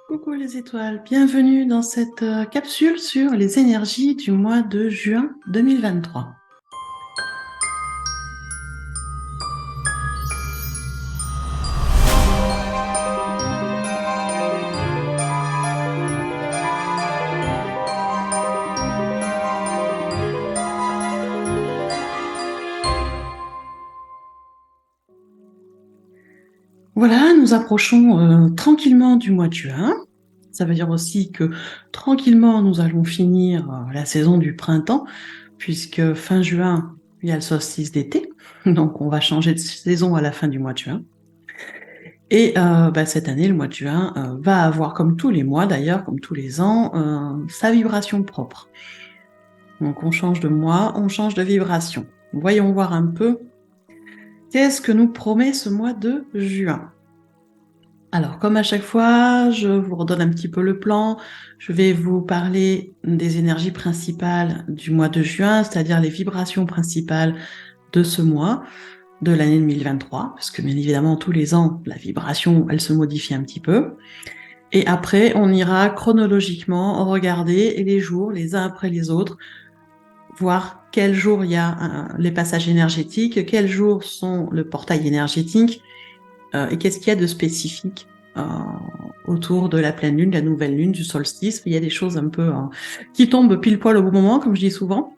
Coucou les étoiles, bienvenue dans cette capsule sur les énergies du mois de juin 2023. Voilà, nous approchons tranquillement du mois de juin. Ça veut dire aussi que tranquillement nous allons finir la saison du printemps, puisque fin juin, il y a le solstice d'été, donc on va changer de saison à la fin du mois de juin. Et cette année, le mois de juin va avoir, comme tous les mois d'ailleurs, comme tous les ans, sa vibration propre. Donc on change de mois, on change de vibration. Voyons voir un peu qu'est-ce que nous promet ce mois de juin. Alors, comme à chaque fois, je vous redonne un petit peu le plan. Je vais vous parler des énergies principales du mois de juin, c'est-à-dire les vibrations principales de ce mois, de l'année 2023, parce que bien évidemment, tous les ans, la vibration, elle se modifie un petit peu. Et après, on ira chronologiquement regarder les jours, les uns après les autres, voir quel jour il y a les passages énergétiques, quels jours sont le portail énergétique, et qu'est-ce qu'il y a de spécifique autour de la pleine lune, de la nouvelle lune, du solstice. Il y a des choses un peu qui tombent pile poil au bon moment, comme je dis souvent.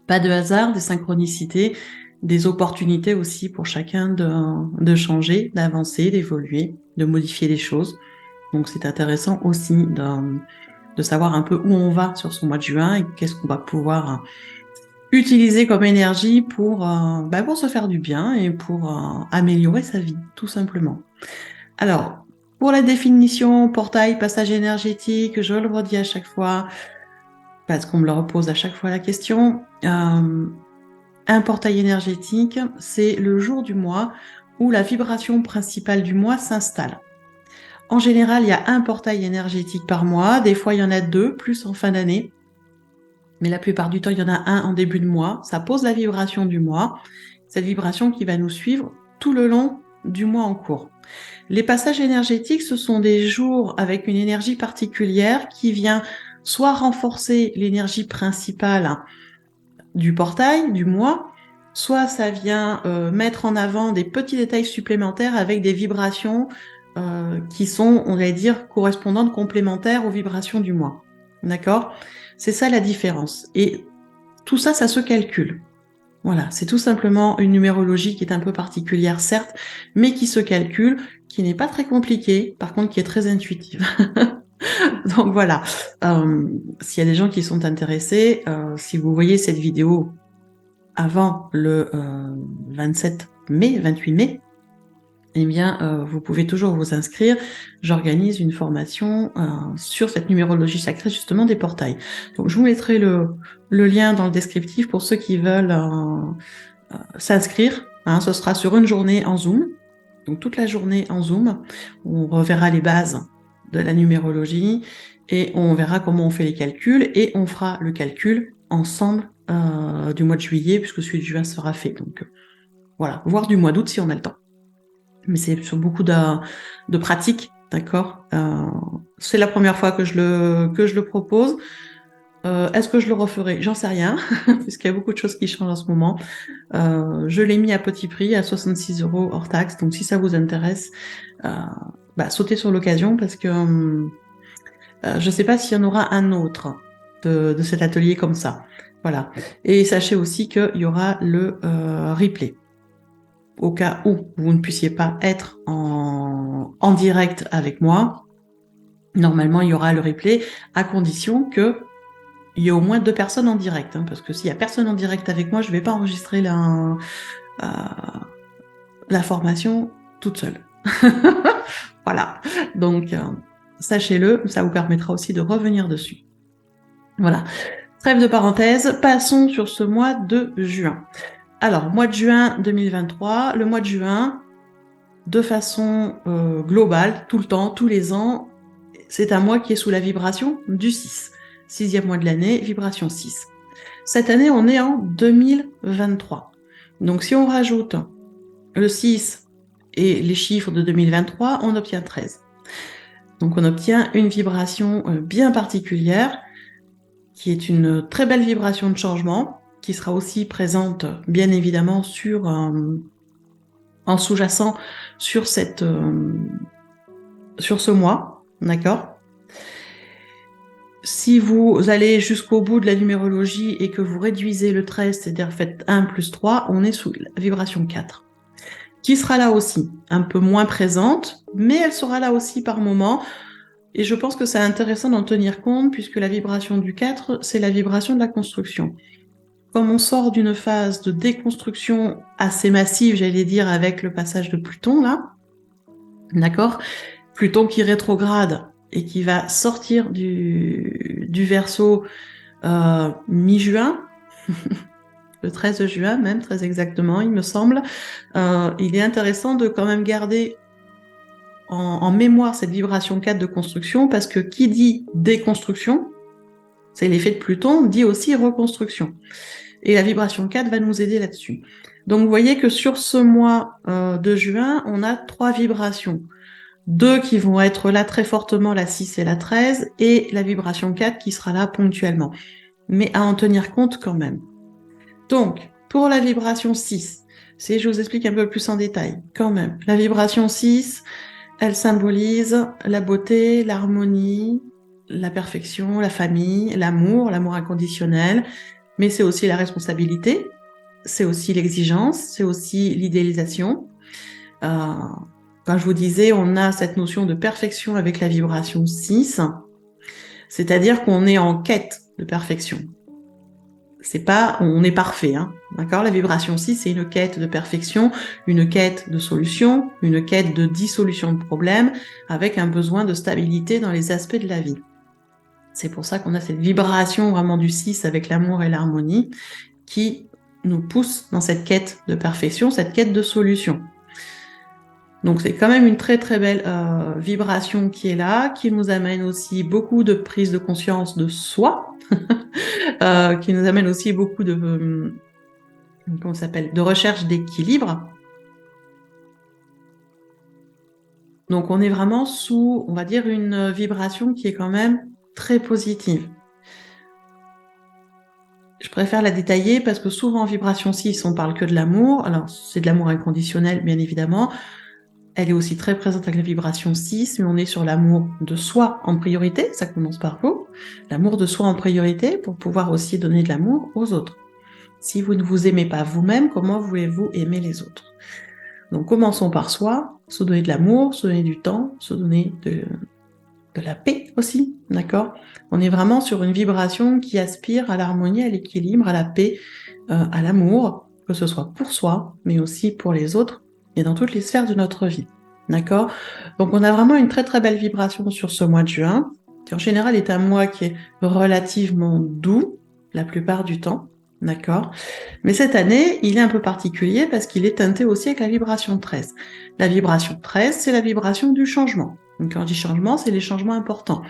Pas de hasard, des synchronicités, des opportunités aussi pour chacun de changer, d'avancer, d'évoluer, de modifier les choses. Donc c'est intéressant aussi de savoir un peu où on va sur ce mois de juin et qu'est-ce qu'on va pouvoir utiliser comme énergie pour se faire du bien et pour améliorer sa vie, tout simplement. Alors, pour la définition, portail, passage énergétique, je le redis à chaque fois, parce qu'on me le repose à chaque fois la question. Un portail énergétique, c'est le jour du mois où la vibration principale du mois s'installe. En général, il y a un portail énergétique par mois, des fois il y en a deux, plus en fin d'année. Mais la plupart du temps, il y en a un en début de mois. Ça pose la vibration du mois, cette vibration qui va nous suivre tout le long du mois en cours. Les passages énergétiques, ce sont des jours avec une énergie particulière qui vient soit renforcer l'énergie principale du portail, du mois, soit ça vient mettre en avant des petits détails supplémentaires avec des vibrations qui sont, on va dire, correspondantes, complémentaires aux vibrations du mois. D'accord ? C'est ça la différence. Et tout ça, ça se calcule. Voilà, c'est tout simplement une numérologie qui est un peu particulière, certes, mais qui se calcule, qui n'est pas très compliquée, par contre qui est très intuitive. Donc voilà, s'il y a des gens qui sont intéressés, si vous voyez cette vidéo avant le 27 mai, 28 mai, eh bien, vous pouvez toujours vous inscrire. J'organise une formation sur cette numérologie sacrée, justement, des portails. Donc, je vous mettrai le lien dans le descriptif pour ceux qui veulent s'inscrire. Ce sera sur une journée en Zoom. Donc, toute la journée en Zoom. On reverra les bases de la numérologie et on verra comment on fait les calculs et on fera le calcul ensemble du mois de juillet puisque celui de juin sera fait. Donc, voilà, voire du mois d'août si on a le temps. Mais c'est sur beaucoup de pratiques, d'accord. C'est la première fois que je le propose. Est-ce que je le referai? J'en sais rien, puisqu'il y a beaucoup de choses qui changent en ce moment. Je l'ai mis à petit prix, à 66 € hors taxe. Donc si ça vous intéresse, sautez sur l'occasion parce que je ne sais pas s'il y en aura un autre de cet atelier comme ça. Voilà. Et sachez aussi qu'il y aura le replay. Au cas où vous ne puissiez pas être en direct avec moi, normalement, il y aura le replay, à condition qu'il y ait au moins 2 personnes en direct. Parce que s'il n'y a personne en direct avec moi, je ne vais pas enregistrer la formation toute seule. Voilà. Donc, sachez-le, ça vous permettra aussi de revenir dessus. Voilà. Trêve de parenthèse, passons sur ce mois de juin. Alors, mois de juin 2023, le mois de juin, de façon globale, tout le temps, tous les ans, c'est un mois qui est sous la vibration du 6. 6e mois de l'année, vibration 6. Cette année, on est en 2023. Donc, si on rajoute le 6 et les chiffres de 2023, on obtient 13. Donc on obtient une vibration bien particulière, qui est une très belle vibration de changement, qui sera aussi présente bien évidemment en sous-jacent sur sur ce mois, d'accord? Si vous allez jusqu'au bout de la numérologie et que vous réduisez le 13, c'est-à-dire faites 1 plus 3, on est sous la vibration 4, qui sera là aussi, un peu moins présente, mais elle sera là aussi par moment. Et je pense que c'est intéressant d'en tenir compte, puisque la vibration du 4, c'est la vibration de la construction. Comme on sort d'une phase de déconstruction assez massive, j'allais dire, avec le passage de Pluton, là, d'accord? Pluton qui rétrograde et qui va sortir du Verseau mi-juin, le 13 juin même, très exactement, il me semble. Il est intéressant de quand même garder en mémoire cette vibration 4 de construction, parce que qui dit déconstruction, c'est l'effet de Pluton, dit aussi reconstruction. Et la vibration 4 va nous aider là-dessus. Donc vous voyez que sur ce mois de juin, on a 3 vibrations. 2 qui vont être là très fortement, la 6 et la 13, et la vibration 4 qui sera là ponctuellement. Mais à en tenir compte quand même. Donc, pour la vibration 6, si je vous explique un peu plus en détail, quand même, la vibration 6, elle symbolise la beauté, l'harmonie, la perfection, la famille, l'amour inconditionnel, mais c'est aussi la responsabilité, c'est aussi l'exigence, c'est aussi l'idéalisation. Quand je vous disais, on a cette notion de perfection avec la vibration 6, c'est-à-dire qu'on est en quête de perfection. C'est pas, on est parfait, hein, d'accord? La vibration 6, c'est une quête de perfection, une quête de solution, une quête de dissolution de problèmes, avec un besoin de stabilité dans les aspects de la vie. C'est pour ça qu'on a cette vibration vraiment du 6 avec l'amour et l'harmonie qui nous pousse dans cette quête de perfection, cette quête de solution. Donc c'est quand même une très très belle vibration qui est là, qui nous amène aussi beaucoup de prise de conscience de soi, qui nous amène aussi beaucoup de comment ça s'appelle, de recherche d'équilibre. Donc on est vraiment sous, on va dire, une vibration qui est quand même très positive. Je préfère la détailler parce que souvent en vibration 6, on parle que de l'amour. Alors c'est de l'amour inconditionnel, bien évidemment. Elle est aussi très présente avec la vibration 6, mais on est sur l'amour de soi en priorité, ça commence par vous. L'amour de soi en priorité pour pouvoir aussi donner de l'amour aux autres. Si vous ne vous aimez pas vous-même, comment voulez-vous aimer les autres? Donc commençons par soi, se donner de l'amour, se donner du temps, se donner de la paix aussi, d'accord? On est vraiment sur une vibration qui aspire à l'harmonie, à l'équilibre, à la paix, à l'amour, que ce soit pour soi, mais aussi pour les autres, et dans toutes les sphères de notre vie, d'accord? Donc on a vraiment une très très belle vibration sur ce mois de juin, qui en général est un mois qui est relativement doux, la plupart du temps, d'accord? Mais cette année, il est un peu particulier parce qu'il est teinté aussi avec la vibration 13. La vibration 13, c'est la vibration du changement. Donc quand on dit changement, c'est les changements importants.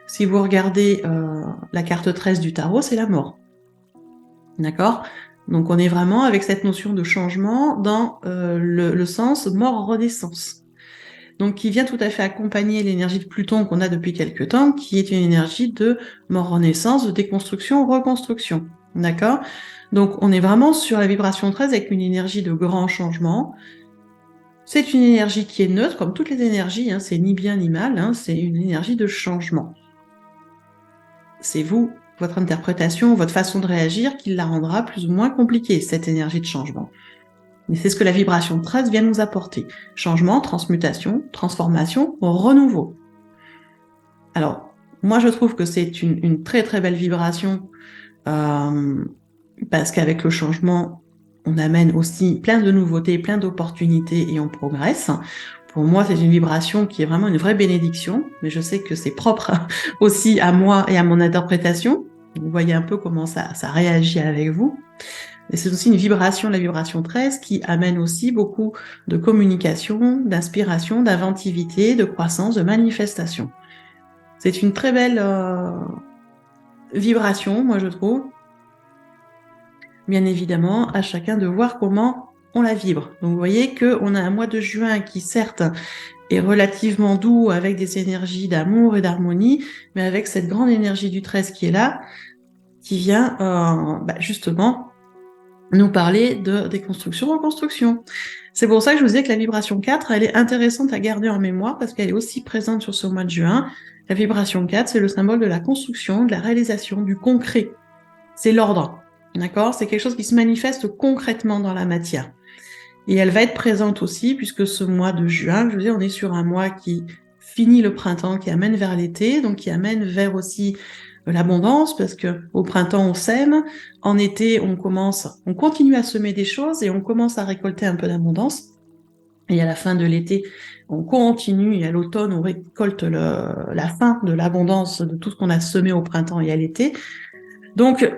Si vous regardez la carte 13 du tarot, c'est la mort. D'accord? Donc on est vraiment avec cette notion de changement dans le sens mort-renaissance. Donc qui vient tout à fait accompagner l'énergie de Pluton qu'on a depuis quelque temps, qui est une énergie de mort-renaissance, de déconstruction, reconstruction. D'accord? Donc on est vraiment sur la vibration 13 avec une énergie de grand changement. C'est une énergie qui est neutre, comme toutes les énergies, hein, c'est ni bien ni mal, hein, c'est une énergie de changement. C'est vous, votre interprétation, votre façon de réagir qui la rendra plus ou moins compliquée, cette énergie de changement. Mais c'est ce que la vibration 13 vient nous apporter. Changement, transmutation, transformation, renouveau. Alors, moi je trouve que c'est une très très belle vibration parce qu'avec le changement, on amène aussi plein de nouveautés, plein d'opportunités et on progresse. Pour moi, c'est une vibration qui est vraiment une vraie bénédiction, mais je sais que c'est propre aussi à moi et à mon interprétation. Vous voyez un peu comment ça réagit avec vous. Et c'est aussi une vibration, la vibration 13, qui amène aussi beaucoup de communication, d'inspiration, d'inventivité, de croissance, de manifestation. C'est une très belle vibration, moi je trouve. Bien évidemment, à chacun de voir comment on la vibre. Donc vous voyez qu'on a un mois de juin qui certes est relativement doux avec des énergies d'amour et d'harmonie, mais avec cette grande énergie du 13 qui est là, qui vient justement nous parler de déconstruction, reconstruction. C'est pour ça que je vous disais que la vibration 4, elle est intéressante à garder en mémoire parce qu'elle est aussi présente sur ce mois de juin. La vibration 4, c'est le symbole de la construction, de la réalisation, du concret. C'est l'ordre, d'accord? C'est quelque chose qui se manifeste concrètement dans la matière. Et elle va être présente aussi puisque ce mois de juin, je vous dis, on est sur un mois qui finit le printemps, qui amène vers l'été, donc qui amène vers aussi l'abondance, parce que au printemps on sème, en été on continue à semer des choses et on commence à récolter un peu d'abondance. Et à la fin de l'été, on continue, et à l'automne on récolte la fin de l'abondance de tout ce qu'on a semé au printemps et à l'été. Donc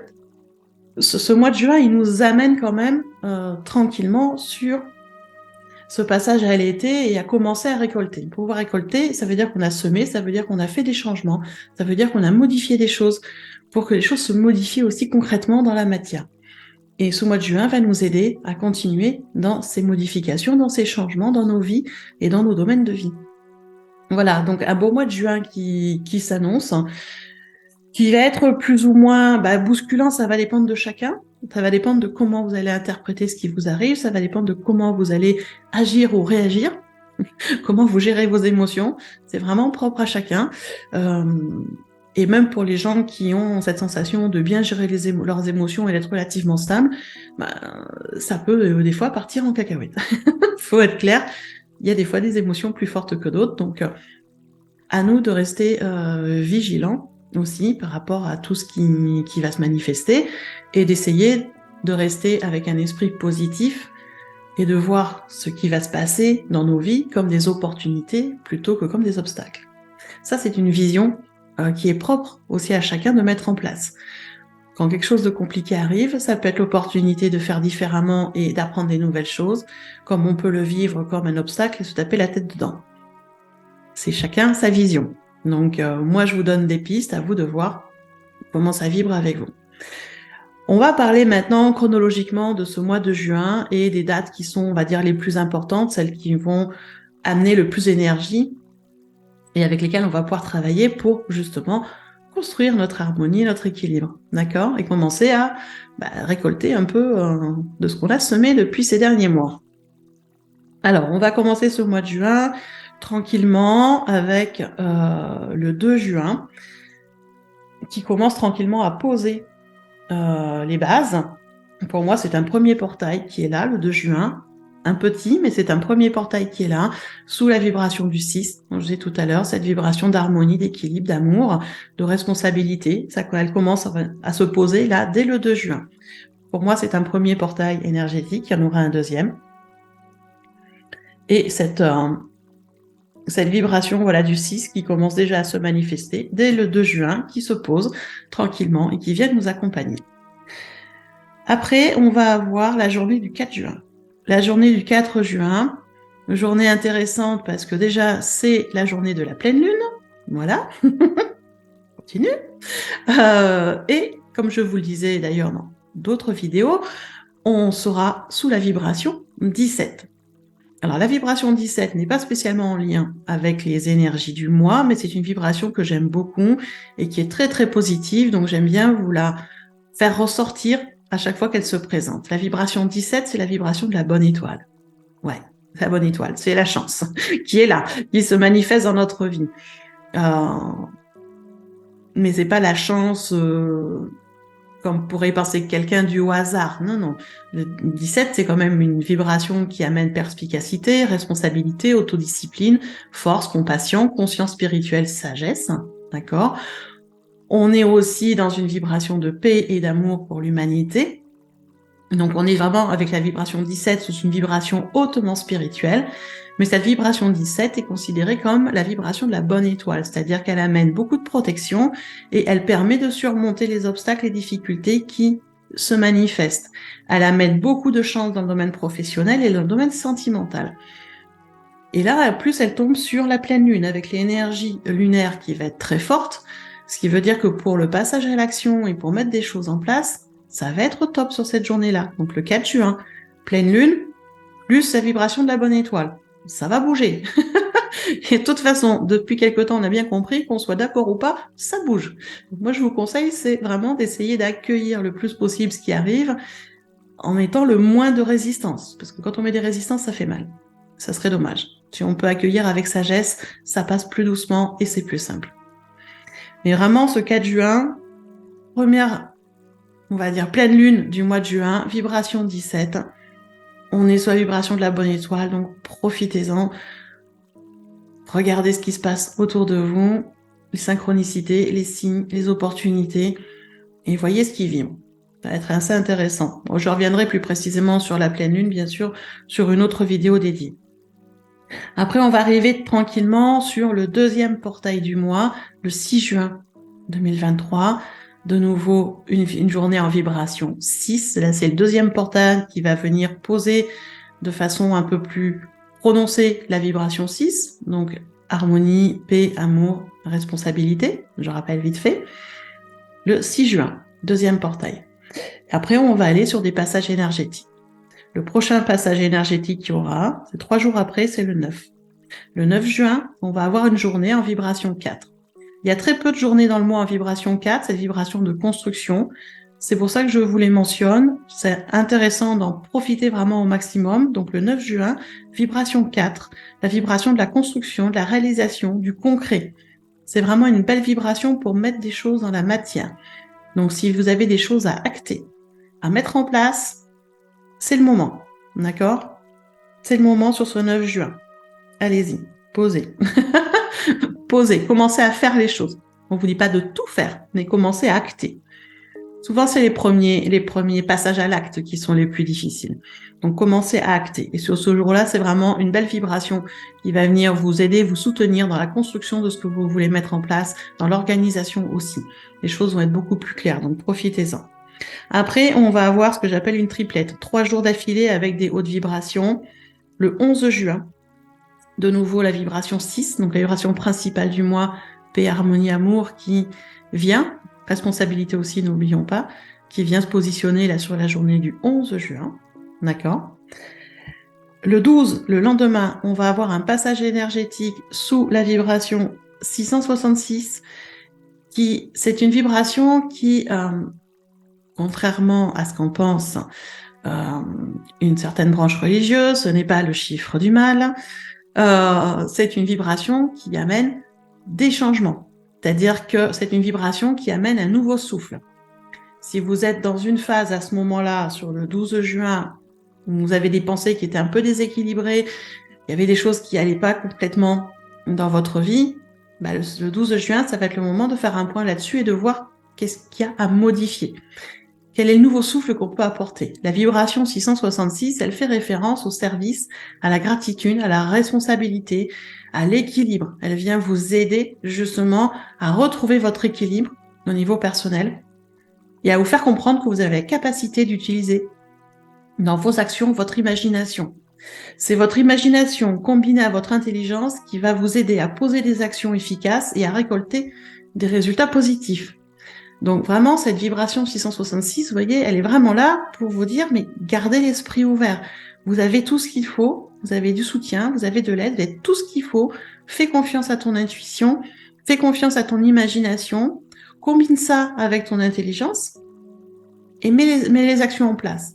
ce mois de juin, il nous amène quand même tranquillement sur ce passage à l'été et à commencer à récolter. Pouvoir récolter, ça veut dire qu'on a semé, ça veut dire qu'on a fait des changements, ça veut dire qu'on a modifié des choses pour que les choses se modifient aussi concrètement dans la matière. Et ce mois de juin va nous aider à continuer dans ces modifications, dans ces changements, dans nos vies et dans nos domaines de vie. Voilà, donc un beau mois de juin qui s'annonce, qui va être plus ou moins bousculant, ça va dépendre de chacun. Ça va dépendre de comment vous allez interpréter ce qui vous arrive, ça va dépendre de comment vous allez agir ou réagir, comment vous gérez vos émotions. C'est vraiment propre à chacun. Et même pour les gens qui ont cette sensation de bien gérer leurs émotions et d'être relativement stable, ça peut des fois partir en cacahuète. Faut être clair, il y a des fois des émotions plus fortes que d'autres, donc à nous de rester vigilants aussi par rapport à tout ce qui va se manifester et d'essayer de rester avec un esprit positif et de voir ce qui va se passer dans nos vies comme des opportunités plutôt que comme des obstacles. Ça, c'est une vision qui est propre aussi à chacun de mettre en place. Quand quelque chose de compliqué arrive, ça peut être l'opportunité de faire différemment et d'apprendre des nouvelles choses, comme on peut le vivre comme un obstacle et se taper la tête dedans. C'est chacun sa vision. Donc moi, je vous donne des pistes, à vous de voir comment ça vibre avec vous. On va parler maintenant chronologiquement de ce mois de juin et des dates qui sont, on va dire, les plus importantes, celles qui vont amener le plus d'énergie et avec lesquelles on va pouvoir travailler pour justement construire notre harmonie, notre équilibre, d'accord? Et commencer à récolter un peu de ce qu'on a semé depuis ces derniers mois. Alors, on va commencer ce mois de juin tranquillement avec le 2 juin qui commence tranquillement à poser les bases. Pour moi, c'est un premier portail qui est là, le 2 juin. Un petit, mais c'est un premier portail qui est là, sous la vibration du 6, dont je disais tout à l'heure, cette vibration d'harmonie, d'équilibre, d'amour, de responsabilité. Ça, elle commence à se poser là, dès le 2 juin. Pour moi, c'est un premier portail énergétique, il y en aura un deuxième. Et cette vibration du 6 qui commence déjà à se manifester dès le 2 juin, qui se pose tranquillement et qui vient nous accompagner. Après, on va avoir la journée du 4 juin. La journée du 4 juin, une journée intéressante parce que déjà, c'est la journée de la pleine lune. Voilà. Continue. Et comme je vous le disais d'ailleurs dans d'autres vidéos, on sera sous la vibration 17. Alors la vibration 17 n'est pas spécialement en lien avec les énergies du mois, mais c'est une vibration que j'aime beaucoup et qui est très très positive, donc j'aime bien vous la faire ressortir à chaque fois qu'elle se présente. La vibration 17, c'est la vibration de la bonne étoile. Ouais, la bonne étoile, c'est la chance qui est là, qui se manifeste dans notre vie. Mais c'est pas la chance comme pourrait penser quelqu'un du hasard. Non, non. Le 17, c'est quand même une vibration qui amène perspicacité, responsabilité, autodiscipline, force, compassion, conscience spirituelle, sagesse. D'accord ? On est aussi dans une vibration de paix et d'amour pour l'humanité. Donc on est vraiment avec la vibration 17 sous une vibration hautement spirituelle, mais cette vibration 17 est considérée comme la vibration de la bonne étoile, c'est-à-dire qu'elle amène beaucoup de protection et elle permet de surmonter les obstacles et difficultés qui se manifestent. Elle amène beaucoup de chance dans le domaine professionnel et dans le domaine sentimental. Et là, plus elle tombe sur la pleine lune avec l'énergie lunaire qui va être très forte, ce qui veut dire que pour le passage à l'action et pour mettre des choses en place, ça va être top sur cette journée-là. Donc le 4 juin, pleine lune, plus la vibration de la bonne étoile. Ça va bouger. Et de toute façon, depuis quelque temps, on a bien compris qu'on soit d'accord ou pas, ça bouge. Donc moi, je vous conseille, c'est vraiment d'essayer d'accueillir le plus possible ce qui arrive en mettant le moins de résistance. Parce que quand on met des résistances, ça fait mal. Ça serait dommage. Si on peut accueillir avec sagesse, ça passe plus doucement et c'est plus simple. Mais vraiment, ce 4 juin, première, on va dire, pleine lune du mois de juin, vibration 17. On est sur la vibration de la bonne étoile, donc profitez-en. Regardez ce qui se passe autour de vous, les synchronicités, les signes, les opportunités, et voyez ce qui vibre. Ça va être assez intéressant. Bon, je reviendrai plus précisément sur la pleine lune, bien sûr, sur une autre vidéo dédiée. Après, on va arriver tranquillement sur le deuxième portail du mois, le 6 juin 2023. De nouveau, une journée en vibration 6. Là, c'est le deuxième portail qui va venir poser de façon un peu plus prononcée la vibration 6. Donc, harmonie, paix, amour, responsabilité. Je rappelle vite fait. Le 6 juin, deuxième portail. Après, on va aller sur des passages énergétiques. Le prochain passage énergétique qu'il y aura, c'est 3 jours après, c'est le 9. Le 9 juin, on va avoir une journée en vibration 4. Il y a très peu de journées dans le mois en vibration 4, cette vibration de construction. C'est pour ça que je vous les mentionne. C'est intéressant d'en profiter vraiment au maximum. Donc le 9 juin, vibration 4, la vibration de la construction, de la réalisation, du concret. C'est vraiment une belle vibration pour mettre des choses dans la matière. Donc si vous avez des choses à acter, à mettre en place, c'est le moment, d'accord? C'est le moment sur ce 9 juin. Allez-y, posez. Posez, commencez à faire les choses. On ne vous dit pas de tout faire, mais commencez à acter. Souvent, c'est les premiers passages à l'acte qui sont les plus difficiles. Donc, commencez à acter. Et sur ce jour-là, c'est vraiment une belle vibration qui va venir vous aider, vous soutenir dans la construction de ce que vous voulez mettre en place, dans l'organisation aussi. Les choses vont être beaucoup plus claires, donc profitez-en. Après, on va avoir ce que j'appelle une triplette. 3 jours d'affilée avec des hautes vibrations. Le 11 juin, de nouveau la vibration 6, donc la vibration principale du mois, paix, harmonie, amour, qui vient, responsabilité aussi, n'oublions pas, qui vient se positionner là sur la journée du 11 juin. D'accord ? Le 12, le lendemain, on va avoir un passage énergétique sous la vibration 666, c'est une vibration qui, contrairement à ce qu'en pense une certaine branche religieuse, ce n'est pas le chiffre du mal, c'est une vibration qui amène des changements. C'est-à-dire que c'est une vibration qui amène un nouveau souffle. Si vous êtes dans une phase à ce moment-là, sur le 12 juin, où vous avez des pensées qui étaient un peu déséquilibrées, il y avait des choses qui n'allaient pas complètement dans votre vie, le 12 juin, ça va être le moment de faire un point là-dessus et de voir qu'est-ce qu'il y a à modifier. Quel est le nouveau souffle qu'on peut apporter? La vibration 666, elle fait référence au service, à la gratitude, à la responsabilité, à l'équilibre. Elle vient vous aider justement à retrouver votre équilibre au niveau personnel et à vous faire comprendre que vous avez la capacité d'utiliser dans vos actions votre imagination. C'est votre imagination combinée à votre intelligence qui va vous aider à poser des actions efficaces et à récolter des résultats positifs. Donc vraiment, cette vibration 666, vous voyez, elle est vraiment là pour vous dire, mais gardez l'esprit ouvert. Vous avez tout ce qu'il faut, vous avez du soutien, vous avez de l'aide, vous avez tout ce qu'il faut. Fais confiance à ton intuition, fais confiance à ton imagination, combine ça avec ton intelligence et mets les actions en place.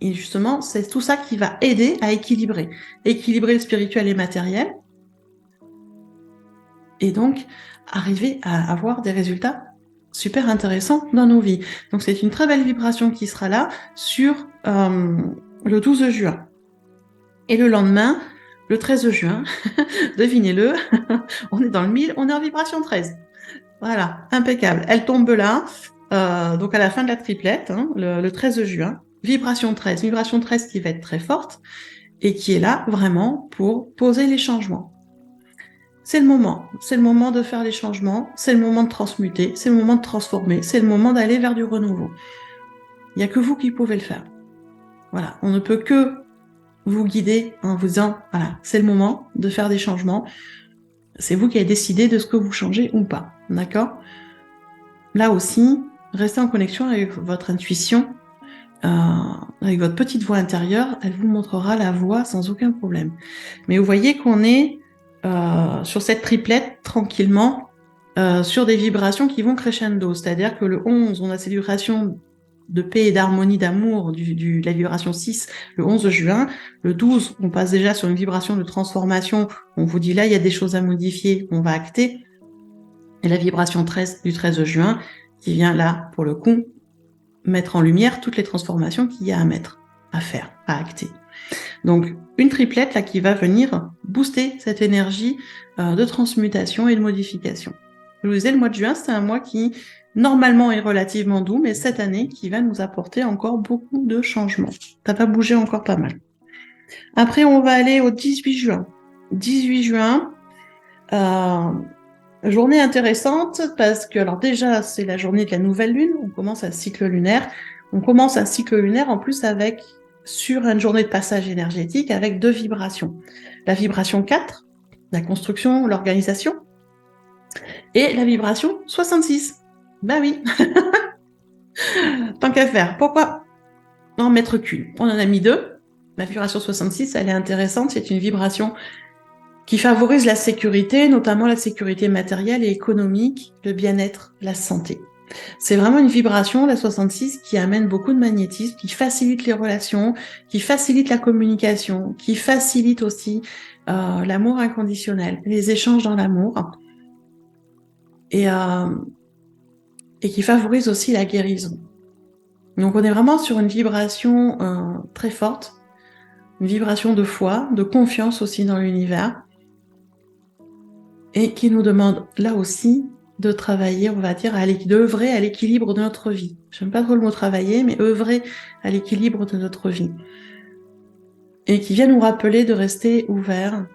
Et justement, c'est tout ça qui va aider à équilibrer le spirituel et matériel, et donc arriver à avoir des résultats super intéressants dans nos vies. Donc c'est une très belle vibration qui sera là sur le 12 juin. Et le lendemain, le 13 juin, devinez-le, on est dans le 1000, on est en vibration 13. Voilà, impeccable. Elle tombe là, donc à la fin de la triplette, le 13 juin, vibration 13 qui va être très forte et qui est là vraiment pour poser les changements. C'est le moment de faire les changements, c'est le moment de transmuter, c'est le moment de transformer, c'est le moment d'aller vers du renouveau. Il n'y a que vous qui pouvez le faire. Voilà, on ne peut que vous guider en vous disant, voilà, c'est le moment de faire des changements. C'est vous qui avez décidé de ce que vous changez ou pas, d'accord ? Là aussi, restez en connexion avec votre intuition avec votre petite voix intérieure, elle vous montrera la voie sans aucun problème. Mais vous voyez qu'on est sur cette triplette tranquillement sur des vibrations qui vont crescendo. C'est-à-dire que le 11, on a ces vibrations de paix et d'harmonie, d'amour, la vibration 6, le 11 juin. Le 12, on passe déjà sur une vibration de transformation. On vous dit là, il y a des choses à modifier, on va acter. Et la vibration 13 du 13 juin, qui vient là, pour le coup, mettre en lumière toutes les transformations qu'il y a à mettre, à faire, à acter. Donc, une triplette là qui va venir booster cette énergie de transmutation et de modification. Je vous disais, le mois de juin, c'est un mois qui, normalement, est relativement doux, mais cette année, qui va nous apporter encore beaucoup de changements. Ça va bouger encore pas mal. Après, on va aller au 18 juin. 18 juin, journée intéressante parce que, alors déjà, c'est la journée de la nouvelle lune, on commence un cycle lunaire. On commence un cycle lunaire en plus sur une journée de passage énergétique avec 2 vibrations. La vibration 4, la construction, l'organisation, et la vibration 66. Ben oui, tant qu'à faire. Pourquoi en mettre qu'une? On en a mis 2. La vibration 66, elle est intéressante, c'est une vibration qui favorise la sécurité, notamment la sécurité matérielle et économique, le bien-être, la santé. C'est vraiment une vibration, la 66, qui amène beaucoup de magnétisme, qui facilite les relations, qui facilite la communication, qui facilite aussi l'amour inconditionnel, les échanges dans l'amour, et qui favorise aussi la guérison. Donc on est vraiment sur une vibration très forte, une vibration de foi, de confiance aussi dans l'univers, et qui nous demande là aussi de travailler, on va dire, d'œuvrer à l'équilibre de notre vie. J'aime pas trop le mot travailler, mais œuvrer à l'équilibre de notre vie. Et qui vient nous rappeler de rester ouverts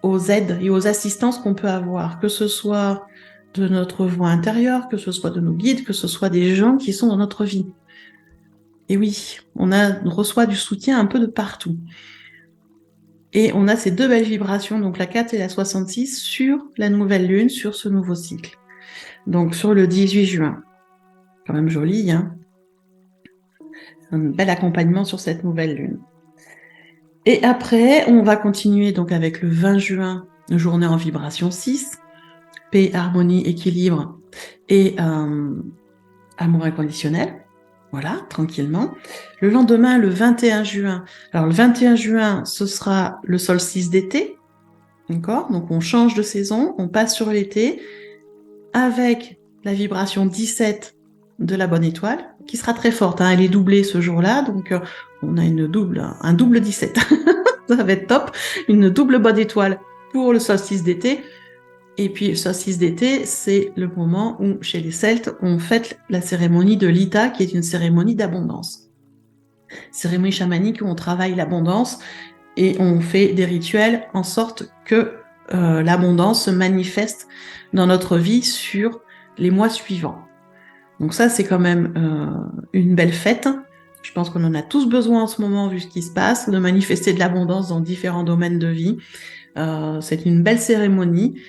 aux aides et aux assistances qu'on peut avoir, que ce soit de notre voix intérieure, que ce soit de nos guides, que ce soit des gens qui sont dans notre vie. Et oui, on reçoit du soutien un peu de partout. Et on a ces 2 belles vibrations, donc la 4 et la 66, sur la nouvelle lune, sur ce nouveau cycle. Donc sur le 18 juin. Quand même joli, hein? Un bel accompagnement sur cette nouvelle lune. Et après, on va continuer donc avec le 20 juin, journée en vibration 6, paix, harmonie, équilibre et amour inconditionnel. Voilà, tranquillement. Le lendemain, le 21 juin. Alors le 21 juin, ce sera le solstice d'été. D'accord? Donc on change de saison, on passe sur l'été avec la vibration 17 de la bonne étoile, qui sera très forte, hein. Elle est doublée ce jour-là, donc on a un double 17. Ça va être top. Une double bonne étoile pour le solstice d'été. Et puis le solstice d'été, c'est le moment où, chez les Celtes, on fête la cérémonie de l'Ita, qui est une cérémonie d'abondance. Cérémonie chamanique où on travaille l'abondance et on fait des rituels en sorte que l'abondance se manifeste dans notre vie sur les mois suivants. Donc ça, c'est quand même une belle fête. Je pense qu'on en a tous besoin en ce moment, vu ce qui se passe, de manifester de l'abondance dans différents domaines de vie. C'est une belle cérémonie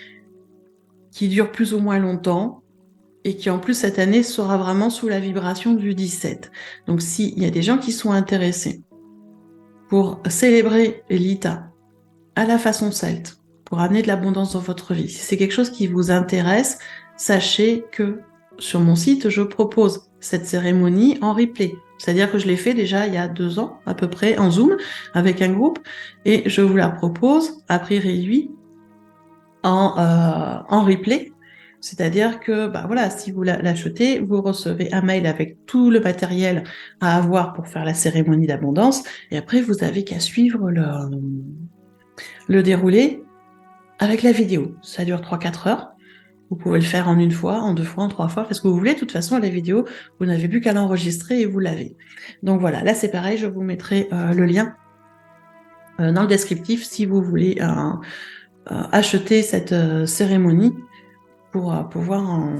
qui dure plus ou moins longtemps et qui en plus cette année sera vraiment sous la vibration du 17. Donc s'il y a des gens qui sont intéressés pour célébrer l'Ita à la façon celte, pour amener de l'abondance dans votre vie, si c'est quelque chose qui vous intéresse, sachez que sur mon site, je propose cette cérémonie en replay. C'est-à-dire que je l'ai fait déjà il y a 2 ans à peu près en Zoom avec un groupe et je vous la propose à prix réduit en replay. C'est-à-dire que voilà, si vous l'achetez, vous recevez un mail avec tout le matériel à avoir pour faire la cérémonie d'abondance et après vous avez qu'à suivre le déroulé avec la vidéo. Ça dure 3-4 heures. Vous pouvez le faire en 1 fois, en 2 fois, en 3 fois, parce que vous voulez. De toute façon, la vidéo, vous n'avez plus qu'à l'enregistrer et vous l'avez. Donc voilà, là c'est pareil, je vous mettrai le lien dans le descriptif si vous voulez acheter cette cérémonie pour pouvoir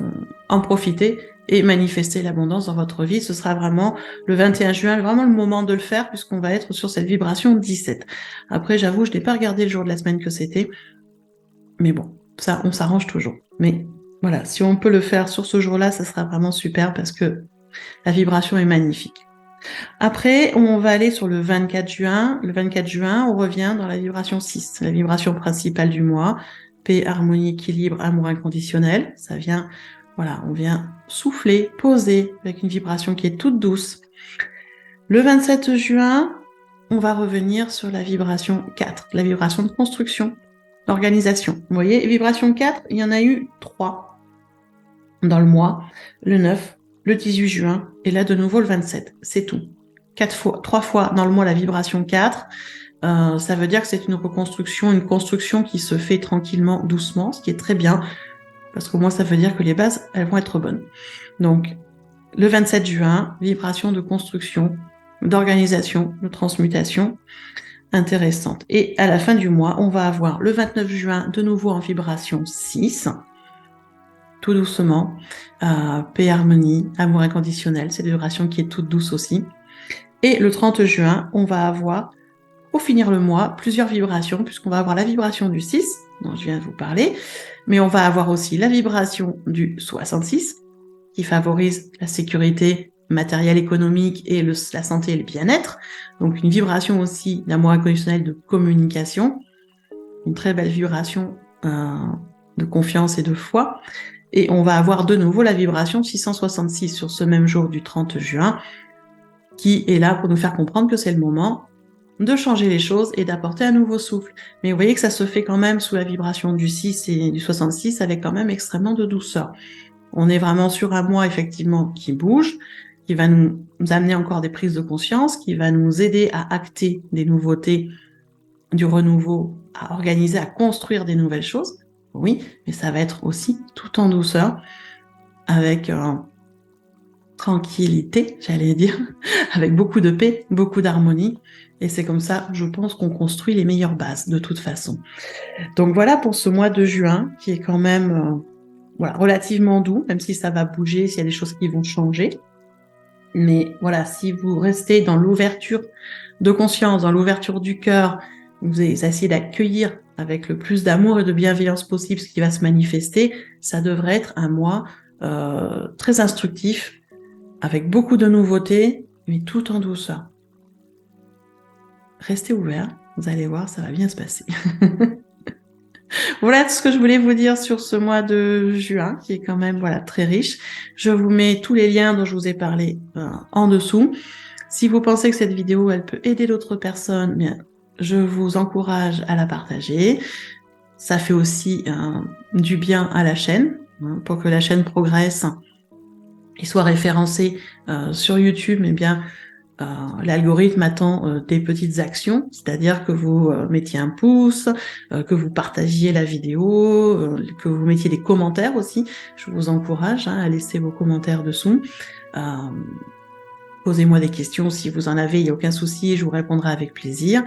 en profiter et manifester l'abondance dans votre vie. Ce sera vraiment le 21 juin, vraiment le moment de le faire puisqu'on va être sur cette vibration 17. Après, j'avoue, je n'ai pas regardé le jour de la semaine que c'était, mais bon, ça, on s'arrange toujours. Mais voilà, si on peut le faire sur ce jour-là, ça sera vraiment super parce que La vibration est magnifique. Après, on va aller sur le 24 juin. Le 24 juin, on revient dans la vibration 6, la vibration principale du mois. Paix, harmonie, équilibre, amour inconditionnel. Ça vient, voilà, on vient souffler, poser avec une vibration qui est toute douce. Le 27 juin, on va revenir sur la vibration 4, la vibration de construction, d'organisation. Vous voyez, vibration 4, il y en a eu 3 dans le mois, le 9, le 18 juin, et là de nouveau le 27. C'est tout. 3 fois dans le mois la vibration 4. Ça veut dire que c'est une reconstruction, une construction qui se fait tranquillement, doucement, ce qui est très bien, parce qu'au moins ça veut dire que les bases, elles vont être bonnes. Donc, le 27 juin, vibration de construction, d'organisation, de transmutation intéressante. Et à la fin du mois, on va avoir le 29 juin, de nouveau en vibration 6, tout doucement, paix, harmonie, amour inconditionnel, c'est une vibration qui est toute douce aussi. Et le 30 juin, on va avoir, pour finir le mois, plusieurs vibrations, puisqu'on va avoir la vibration du 6, dont je viens de vous parler, mais on va avoir aussi la vibration du 66, qui favorise la sécurité matérielle, économique et la santé et le bien-être. Donc une vibration aussi d'amour inconditionnel, de communication, une très belle vibration de confiance et de foi. Et on va avoir de nouveau la vibration 666 sur ce même jour du 30 juin, qui est là pour nous faire comprendre que c'est le moment de changer les choses et d'apporter un nouveau souffle. Mais vous voyez que ça se fait quand même sous la vibration du 6 et du 66 avec quand même extrêmement de douceur. On est vraiment sur un mois effectivement qui bouge, qui va nous amener encore des prises de conscience, qui va nous aider à acter des nouveautés, du renouveau, à organiser, à construire des nouvelles choses. Oui, mais ça va être aussi tout en douceur, avec tranquillité, j'allais dire, avec beaucoup de paix, beaucoup d'harmonie. Et c'est comme ça, je pense, qu'on construit les meilleures bases, de toute façon. Donc voilà pour ce mois de juin, qui est quand même voilà, relativement doux, même si ça va bouger, s'il y a des choses qui vont changer. Mais voilà, si vous restez dans l'ouverture de conscience, dans l'ouverture du cœur, vous essayez d'accueillir avec le plus d'amour et de bienveillance possible ce qui va se manifester, ça devrait être un mois très instructif, avec beaucoup de nouveautés, mais tout en douceur. Restez ouverts, vous allez voir, ça va bien se passer. Voilà tout ce que je voulais vous dire sur ce mois de juin, qui est quand même voilà très riche. Je vous mets tous les liens dont je vous ai parlé en dessous. Si vous pensez que cette vidéo elle peut aider d'autres personnes, bien, je vous encourage à la partager. Ça fait aussi du bien à la chaîne, pour que la chaîne progresse et soit référencée sur YouTube. Eh bien, l'algorithme attend des petites actions, c'est-à-dire que vous mettiez un pouce, que vous partagiez la vidéo, que vous mettiez des commentaires aussi. Je vous encourage à laisser vos commentaires dessous. Posez-moi des questions si vous en avez, il n'y a aucun souci, je vous répondrai avec plaisir.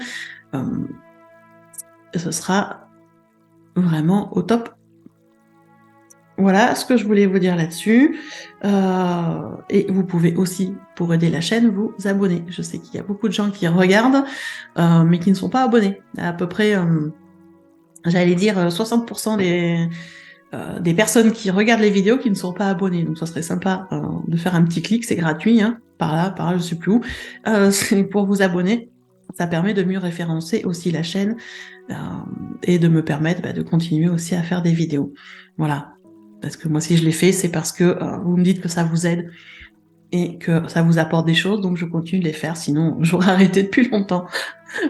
Ce sera vraiment au top. Voilà ce que je voulais vous dire là-dessus. Et vous pouvez aussi, pour aider la chaîne, vous abonner. Je sais qu'il y a beaucoup de gens qui regardent, mais qui ne sont pas abonnés. À peu près, j'allais dire, 60% des personnes qui regardent les vidéos qui ne sont pas abonnées. Donc ça serait sympa de faire un petit clic, c'est gratuit, hein, par là, je sais plus où, c'est pour vous abonner. Ça permet de mieux référencer aussi la chaîne et de me permettre de continuer aussi à faire des vidéos. Voilà. Parce que moi, si je l'ai fait, c'est parce que vous me dites que ça vous aide et que ça vous apporte des choses, donc je continue de les faire, sinon j'aurais arrêté depuis longtemps.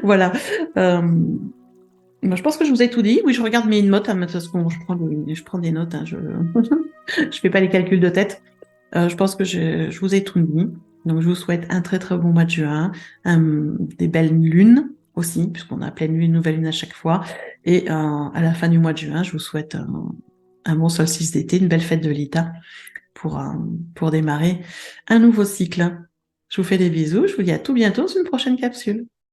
Voilà. Je pense que je vous ai tout dit. Oui, je regarde mes notes, parce que je prends des notes, hein, je fais pas les calculs de tête. Je pense que je vous ai tout dit. Donc je vous souhaite un très très bon mois de juin, des belles lunes aussi, puisqu'on a pleine lune, nouvelle lune à chaque fois. Et à la fin du mois de juin, je vous souhaite un bon solstice d'été, une belle fête de l'État pour démarrer un nouveau cycle. Je vous fais des bisous, je vous dis à tout bientôt sur une prochaine capsule.